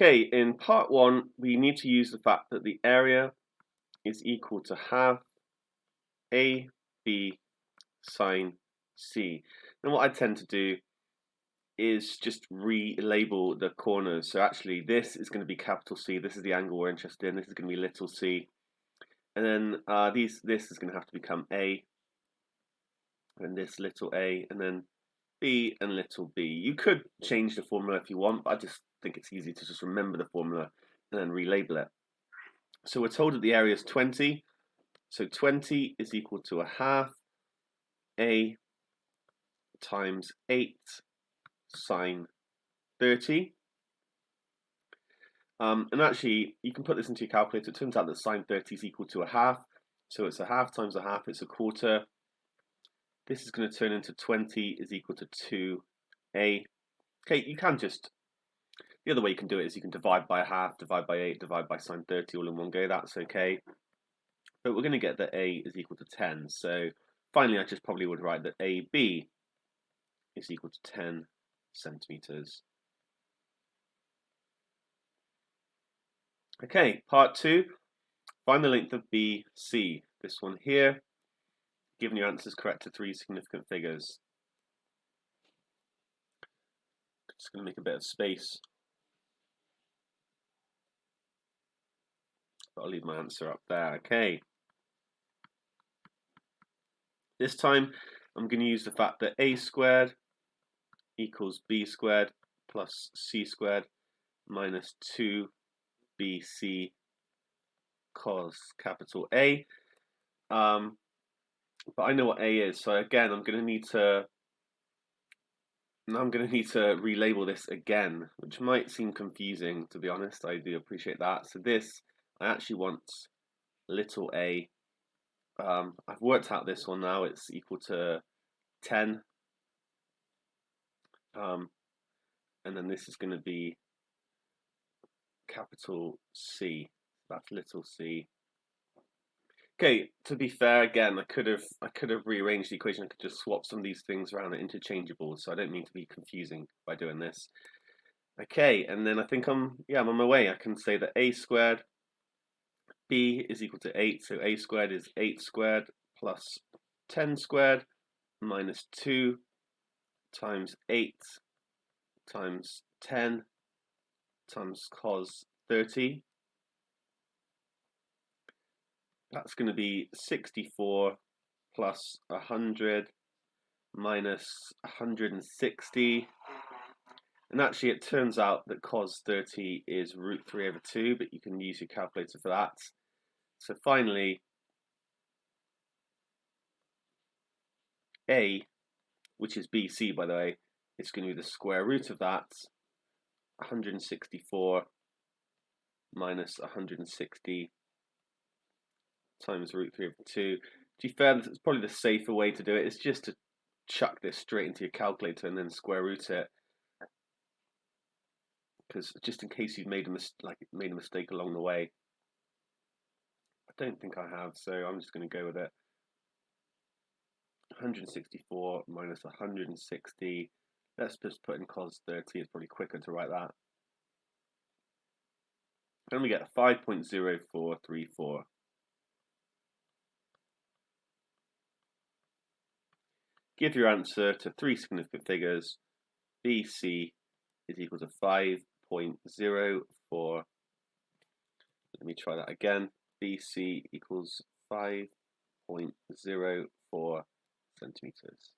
Okay, in part one, we need to use the fact that the area is equal to half AB sine C. And what I tend to do is just relabel the corners. So actually this is going to be capital C, this is the angle we're interested in, this is going to be little c. And then this is going to have to become A, and this little a, and then B and little b. You could change the formula if you want, but I just think it's easy to just remember the formula and then relabel it. So we're told that the area is 20, so 20 is equal to a half A times 8 sine 30. And actually, you can put this into your calculator. It turns out that sine 30 is equal to a half. So it's a half times a half, it's a quarter. This is going to turn into 20 is equal to 2a. Okay, you can just, the other way you can do it is you can divide by a half, divide by 8, divide by sine 30 all in one go. That's okay. But we're going to get that a is equal to 10. So finally, I just probably would write that AB is equal to 10 centimeters. Okay, part two, find the length of BC. This one here, given your answers correct to 3 significant figures. Just going to make a bit of space. I'll leave my answer up there. Okay. This time, I'm going to use the fact that a squared equals b squared plus c squared minus 2bc cos capital A. But I know what A is, so again, I'm going to need to relabel this again, which might seem confusing, to be honest. I do appreciate that. So this, I actually want little a. I've worked out this one now. It's equal to 10. And then this is going to be capital C. That's little c. Okay, to be fair, again, I could have rearranged the equation. I could just swap some of these things around at interchangeable, so I don't mean to be confusing by doing this. Okay, and then I think I'm on my way. I can say that a squared b is equal to 8, so a squared is 8 squared plus 10 squared minus 2 times 8 times 10 times cos 30. That's going to be 64 plus 100 minus 160. And actually, it turns out that cos 30 is root 3 over 2, but you can use your calculator for that. So finally, A, which is BC, by the way, is going to be the square root of that. 164 minus 160 times root 3 over 2. To be fair, it's probably the safer way to do it. It's just to chuck this straight into your calculator and then square root it. Because just in case you've made a mistake along the way. I don't think I have, so I'm just going to go with it. 164 minus 160. Let's just put in cos 30. It's probably quicker to write that. And we get 5.0434. Give your answer to 3 significant figures. BC is equal to 5.04. Let me try that again. BC equals 5.04 centimeters.